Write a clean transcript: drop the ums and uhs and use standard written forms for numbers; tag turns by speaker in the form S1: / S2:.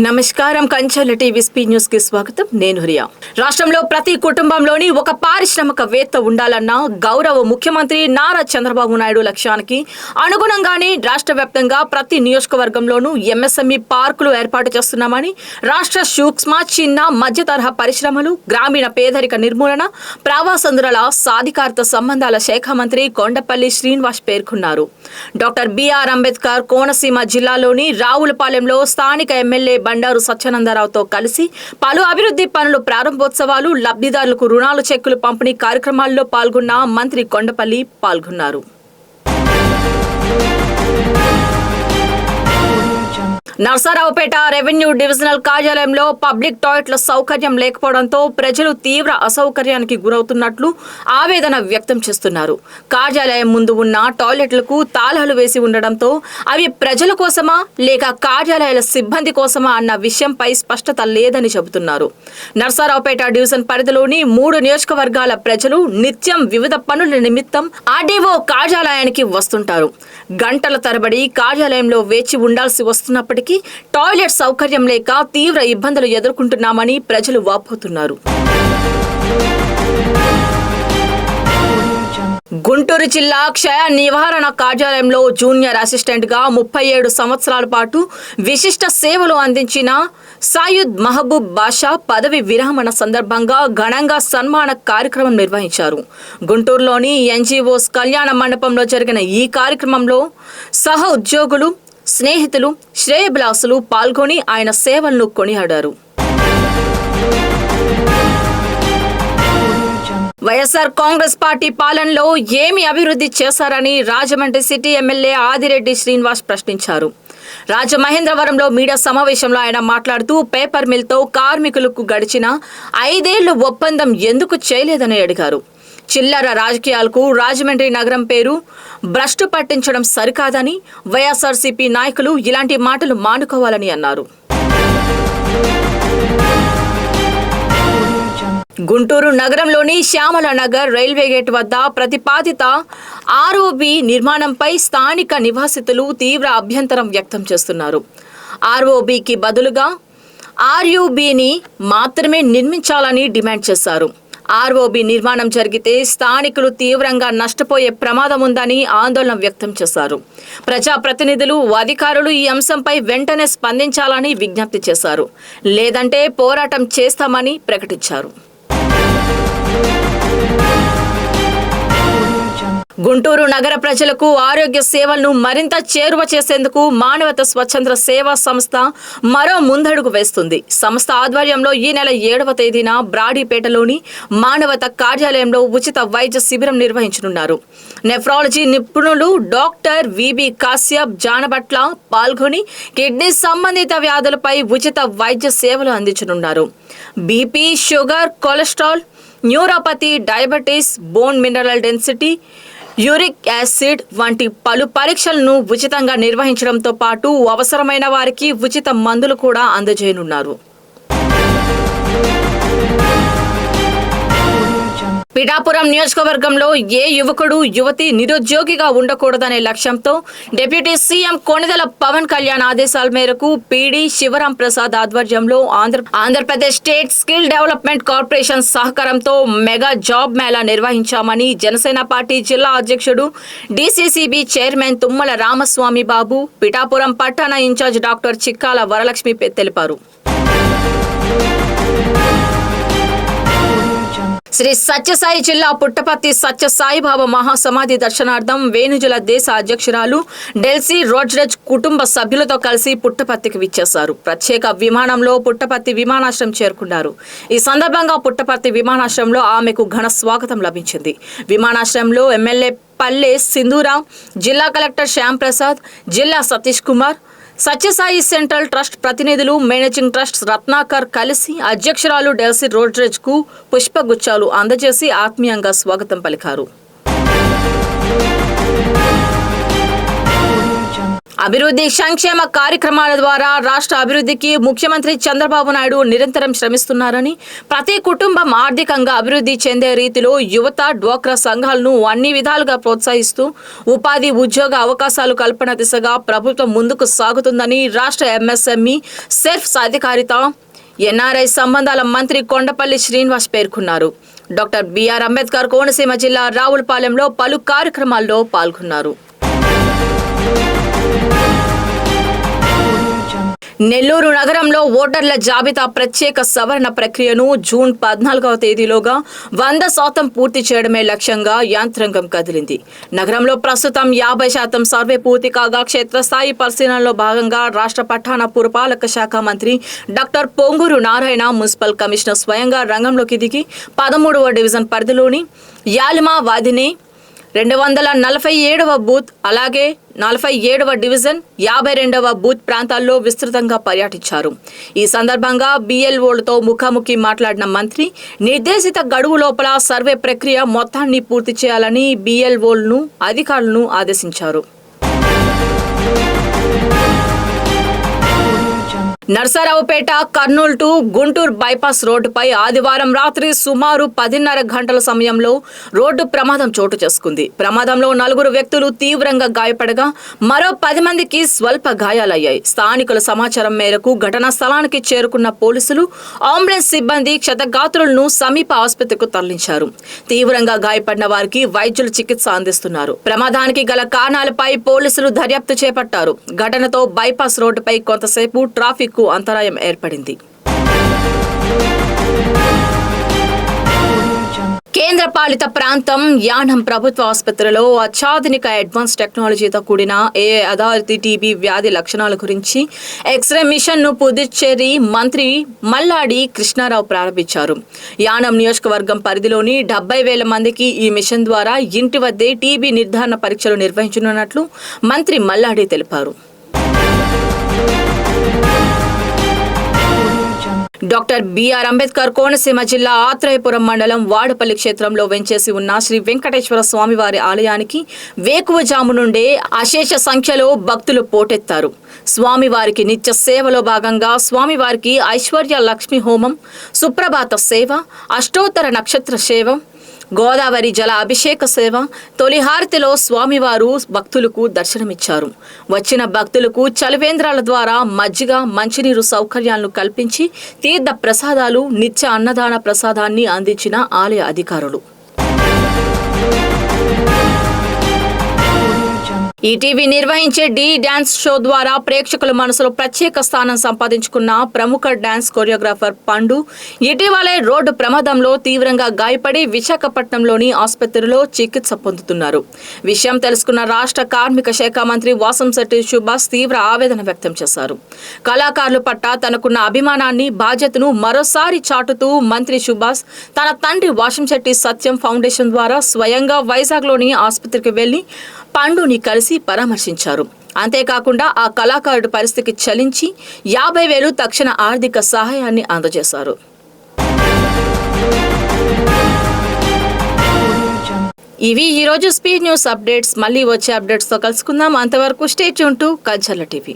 S1: నమస్కారం Kancharla TV speed news కి స్వాగతం. నేను రియా. రాష్ట్రంలో ప్రతి కుటుంబంలోని ఒక పారిశ్రామికవేత్త ఉండాలన్న గౌరవ ముఖ్యమంత్రి నారా చంద్రబాబు నాయుడు లక్ష్యానికి అనుగుణంగానే రాష్ట్ర వ్యాప్తంగా ప్రతి నియోజకవర్గంలోనూ ఎంఎస్ఎంఈ పార్కులు ఏర్పాటు చేస్తున్నామని రాష్ట్ర సూక్ష్మ చిన్న మధ్య తరహా పరిశ్రమలు, గ్రామీణ పేదరిక నిర్మూలన, ప్రవాసాంధ్రుల సాధికారత సంబంధాల శాఖ మంత్రి కొండపల్లి శ్రీనివాస్ పేర్కొన్నారు. డాక్టర్ బిఆర్ అంబేద్కర్ కోనసీమ జిల్లాలోని రావులపాలెంలో స్థానిక ఎమ్మెల్యే బండారు సత్యానందరావుతో కలిసి పలు అభివృద్ధి పనులు ప్రారంభోత్సవాలు, లబ్ధిదారులకు రుణాలు, చెక్కులు పంపిణీ కార్యక్రమాల్లో పాల్గొన్న మంత్రి కొండపల్లి పాల్గొన్నారు. నర్సారావుపేట రెవెన్యూ డివిజనల్ కార్యాలయంలో పబ్లిక్ టాయిలెట్ల సౌకర్యం లేకపోవడంతో ప్రజలు తీవ్ర అసౌకర్యానికి గురవుతున్నట్లు ఆవేదన వ్యక్తం చేస్తున్నారు. కార్యాలయం ముందు ఉన్న టాయిలెట్లకు తాళాలు వేసి ఉండడంతో అవి ప్రజల కోసమా లేక కార్యాలయాల సిబ్బంది కోసమా అన్న విషయంపై స్పష్టత లేదని చెబుతున్నారు. నర్సారావుపేట డివిజన్ పరిధిలోని 3 నియోజకవర్గాల ప్రజలు నిత్యం వివిధ పనుల నిమిత్తం ఆర్డీఓ కార్యాలయానికి వస్తుంటారు. గంటల తరబడి కార్యాలయంలో వేచి ఉండాల్సి వస్తున్నప్పటికీ టాయిలెట్ సౌకర్యం లేక తీవ్ర ఇబ్బందులు ఎదుర్కొంటున్నామని ప్రజలు వాపోతున్నారు. గుంటూరు జిల్లా క్షయ నివారణ కార్యాలయంలో జూనియర్ అసిస్టెంట్ గా 37 సంవత్సరాల పాటు విశిష్ట సేవలు అందించిన సయ్యద్ మహబూబ్ బాషా పదవి విరమణ సందర్భంగా ఘనంగా సన్మాన కార్యక్రమం నిర్వహించారు. గుంటూరులోని ఎన్జీఓస్ కళ్యాణ మండపంలో జరిగిన ఈ కార్యక్రమంలో సహ ఉద్యోగులు, స్నేహితులు, శ్రేయభిలాసులు పాల్గొని ఆయన సేవలను కొనియాడారు. వైఎస్ఆర్ కాంగ్రెస్ పార్టీ పాలనలో ఏమి అభివృద్ధి చేశారని రాజమండ్రి సిటీ ఎమ్మెల్యే ఆదిరెడ్డి శ్రీనివాస్ ప్రశ్నించారు. రాజమహేంద్రవరంలో మీడియా సమావేశంలో ఆయన మాట్లాడుతూ పేపర్ మిల్తో కార్మికులకు గడిచిన 5 ఏళ్లు ఒప్పందం ఎందుకు చేయలేదని అడిగారు. చిల్లర రాజకీయాలకు రాజమండ్రి నగరం పేరు భ్రష్టు పట్టించడం సరికాదని, వైఎస్ఆర్సీపీ నాయకులు ఇలాంటి మాటలు మానుకోవాలని అన్నారు. గుంటూరు నగరంలోని శ్యామల నగర్ రైల్వే గేట్ వద్ద ప్రతిపాదిత ఆర్ఓబి నిర్మాణంపై స్థానిక నివాసితులు తీవ్ర అభ్యంతరం వ్యక్తం చేస్తున్నారు. ఆర్ఓబికి బదులుగా ఆర్యుబిని మాత్రమే నిర్మించాలని డిమాండ్ చేశారు. ఆర్ఓబి నిర్మాణం జరిగితే స్థానికులు తీవ్రంగా నష్టపోయే ప్రమాదం ఉందని ఆందోళన వ్యక్తం చేశారు. ప్రజాప్రతినిధులు, అధికారులు ఈ అంశంపై వెంటనే స్పందించాలని విజ్ఞప్తి చేశారు. లేదంటే పోరాటం చేస్తామని ప్రకటించారు. గుంటూరు నగర ప్రజలకు ఆరోగ్య సేవలను మరింత చేరువ చేసేందుకు మానవత స్వచ్ఛంద సేవా సంస్థ మరో ముందడుగు వేస్తుంది. సంస్థ ఆధ్వర్యంలో ఈ నెల 7వ తేదీన బ్రాడీపేటలోని మానవత కార్యాలయంలో ఉచిత వైద్య శిబిరం నిర్వహించనున్నారు. నెఫ్రాలజీ నిపుణులు డాక్టర్ విబి కాశ్యప్ జానబట్ల పాల్గొని కిడ్నీ సంబంధిత వ్యాధులపై ఉచిత వైద్య సేవలు అందించనున్నారు. BP, sugar, cholesterol, neuropathy, diabetes, bone mineral density, uric acid వంటి పలు పరీక్షలను ఉచితంగా నిర్వహించడంతో పాటు అవసరమైన వారికి ఉచిత మందులు కూడా అందజేయనున్నారు. పిఠాపురం నియోజకవర్గంలో ఏ యువకుడు, యువతి నిరుద్యోగిగా ఉండకూడదనే లక్ష్యంతో డిప్యూటీ సీఎం కొణిదెల పవన్ కళ్యాణ్ ఆదేశాల మేరకు పీడీ శివరాం ప్రసాద్ ఆధ్వర్యంలో Andhra Pradesh state skill development corporation సహకారంతో మెగా జాబ్ మేళా నిర్వహించామని జనసేన పార్టీ జిల్లా అధ్యక్షుడు, డీసీసీబీ చైర్మన్ తుమ్మల రామస్వామి బాబు, పిఠాపురం పట్టణ ఇన్ఛార్జ్ డాక్టర్ చిక్కాల వరలక్ష్మి తెలిపారు. శ్రీ సత్యసాయి జిల్లా పుట్టపర్తి సత్యసాయిబాబా మహాసమాధి దర్శనార్థం వేణుజుల దేశ అధ్యక్షురాలు డెల్సీ రోడ్రెజ్ కుటుంబ సభ్యులతో కలిసి పుట్టపర్తికి విచ్చేశారు. ప్రత్యేక విమానంలో పుట్టపర్తి విమానాశ్రయం చేరుకున్నారు. ఈ సందర్భంగా పుట్టపర్తి విమానాశ్రయంలో ఆమెకు ఘన స్వాగతం లభించింది. విమానాశ్రయంలో ఎమ్మెల్యే పల్లె సింధూరాం, జిల్లా కలెక్టర్ శ్యామ్ ప్రసాద్, జిల్లా సతీష్ కుమార్, సత్యసాయి సెంట్రల్ ట్రస్ట్ ప్రతినిధులు, మేనేజింగ్ ట్రస్ట్ రత్నాకర్ కలిసి అధ్యక్షురాలు డెల్సీ రోడ్రెజ్ కు పుష్పగుచ్చాలు అందజేసి ఆత్మీయంగా స్వాగతం పలికారు. అభివృద్ధి సంక్షేమ కార్యక్రమాల ద్వారా రాష్ట్ర అభివృద్ధికి ముఖ్యమంత్రి చంద్రబాబు నాయుడు నిరంతరం శ్రమిస్తున్నారని, ప్రతి కుటుంబం ఆర్థికంగా అభివృద్ధి చెందే రీతిలో యువత, డ్వాక్రా సంఘాలను అన్ని విధాలుగా ప్రోత్సహిస్తూ ఉపాధి, ఉద్యోగ అవకాశాలు కల్పన దిశగా ప్రభుత్వం ముందుకు సాగుతుందని రాష్ట్ర ఎంఎస్ఎంఈ సెర్ఫ్స్ అధికారిత ఎన్ఆర్ఐ సంబంధాల మంత్రి కొండపల్లి శ్రీనివాస్ పేర్కొన్నారు. డాక్టర్ బిఆర్ అంబేద్కర్ కోనసీమ జిల్లా రావులపాలెంలో పలు కార్యక్రమాల్లో పాల్గొన్నారు. నెల్లూరు నగరంలో ఓటర్ల జాబితా ప్రత్యేక సవరణ ప్రక్రియను జూన్ 14వ తేదీలోగా 100% పూర్తి చేయడమే లక్ష్యంగా యాంత్రాంగం కదిలింది. నగరంలో ప్రస్తుతం 50% సర్వే పూర్తి కాగా క్షేత్రస్థాయి పరిశీలనలో భాగంగా రాష్ట్ర పట్టణ పురపాలక శాఖ మంత్రి doctor Ponguru Narayana, municipal commissioner స్వయంగా రంగంలోకి దిగి 13వ డివిజన్ పరిధిలోని యాలిమా వాదిని 247వ బూత్, అలాగే 47వ డివిజన్, 52వ బూత్ ప్రాంతాల్లో విస్తృతంగా పర్యటించారు. ఈ సందర్భంగా బిఎల్ఓలతో ముఖాముఖి మాట్లాడిన మంత్రి నిర్దేశిత గడువు లోపల సర్వే ప్రక్రియ మొత్తాన్ని పూర్తి చేయాలని బిఎల్ఓలను, అధికారులను ఆదేశించారు. నర్సరావుపేట కర్నూలు టు గుంటూరు బైపాస్ రోడ్డుపై ఆదివారం రాత్రి సుమారు 10:30 గంటల సమయంలో రోడ్డు ప్రమాదం చోటు చేసుకుంది. ప్రమాదంలో 4 వ్యక్తులు తీవ్రంగా గాయపడగా మరో 10 మందికి స్వల్ప గాయాలయ్యాయి. స్థానికుల సమాచారం మేరకు ఘటనా స్థలానికి చేరుకున్న పోలీసులు, అంబులెన్స్ సిబ్బంది క్షతగాత్రులను సమీప ఆసుపత్రికి తరలించారు. తీవ్రంగా గాయపడిన వారికి వైద్యులు చికిత్స అందిస్తున్నారు. ప్రమాదానికి గల కారణాలపై పోలీసులు దర్యాప్తు చేపట్టారు. ఘటనతో బైపాస్ రోడ్డుపై కొంతసేపు ట్రాఫిక్ అంతరాయం ఏర్పడింది. కేంద్ర పాలిత ప్రాంతం యానం ప్రభుత్వ ఆసుపత్రిలో అత్యాధునిక అడ్వాన్స్ టెక్నాలజీతో కూడిన ఏఐ ఆధారిత టీబీ వ్యాధి లక్షణాల గురించి ఎక్స్రే మిషన్ ను పుదుచ్చేరి మంత్రి మల్లాడి కృష్ణారావు ప్రారంభించారు. యానం నియోజకవర్గం పరిధిలోని 70,000 మందికి ఈ మిషన్ ద్వారా ఇంటి వద్దే టీబీ నిర్ధారణ పరీక్షలు నిర్వహించనున్నట్లు మంత్రి మల్లాడి తెలిపారు. డాక్టర్ బిఆర్ అంబేద్కర్ కోనసీమ జిల్లా ఆత్రేయపురం మండలం వాడపల్లి క్షేత్రంలో వెంచేసి ఉన్న శ్రీ వెంకటేశ్వర స్వామివారి ఆలయానికి వేకువజాము నుండే అశేష సంఖ్యలో భక్తులు పోటెత్తారు. స్వామివారికి నిత్య సేవలో భాగంగా స్వామివారికి ఐశ్వర్య లక్ష్మి హోమం, సుప్రభాత సేవ, అష్టోత్తర నక్షత్ర సేవ, గోదావరి జల అభిషేక సేవ, తొలి హారతిలో స్వామివారు భక్తులకు దర్శనమిచ్చారు. వచ్చిన భక్తులకు చలివేంద్రాల ద్వారా మజ్జిగ, మంచినీరు సౌకర్యాలను కల్పించి తీర్థ ప్రసాదాలు, నిత్య అన్నదాన ప్రసాదాన్ని అందించిన ఆలయ అధికారులు. ఈటీవీ నిర్వహించే డి డాన్స్ షో ద్వారా ప్రేక్షకుల మనసులో ప్రత్యేక స్థానం సంపాదించుకున్న ప్రముఖ డాన్స్ కొరియోగ్రాఫర్ పండు ఇటీవలే రోడ్డు ప్రమాదంలో తీవ్రంగా గాయపడి విశాఖపట్నంలోని ఆసుపత్రిలో చికిత్స పొందుతున్నారు. విషయం తెలుసుకున్న రాష్ట్ర కార్మిక శాఖ మంత్రి వాసంశెట్టి సుభాష్ తీవ్ర ఆవేదన వ్యక్తం చేశారు. కళాకారుల పట్ల తనకున్న అభిమానాన్ని, బాధ్యతను మరోసారి చాటుతూ మంత్రి సుభాష్ తన తండ్రి వాసంశెట్టి సత్యం ఫౌండేషన్ ద్వారా స్వయంగా వైజాగ్లోని ఆసుపత్రికి వెళ్లి పండుని కలిసి పరామర్శించారు. అంతేకాకుండా ఆ కళాకారుడి పరిస్థితికి చలించి 50,000 తక్షణ ఆర్థిక సహాయాన్ని అందజేశారు. ఇవి ఈరోజు స్పీడ్ న్యూస్ అప్డేట్స్. మళ్ళీ వచ్చే అప్డేట్స్తో కలుసుకుందాం. అంతవరకు స్టే ట్యూన్ టు కల్చర్ల టీవీ.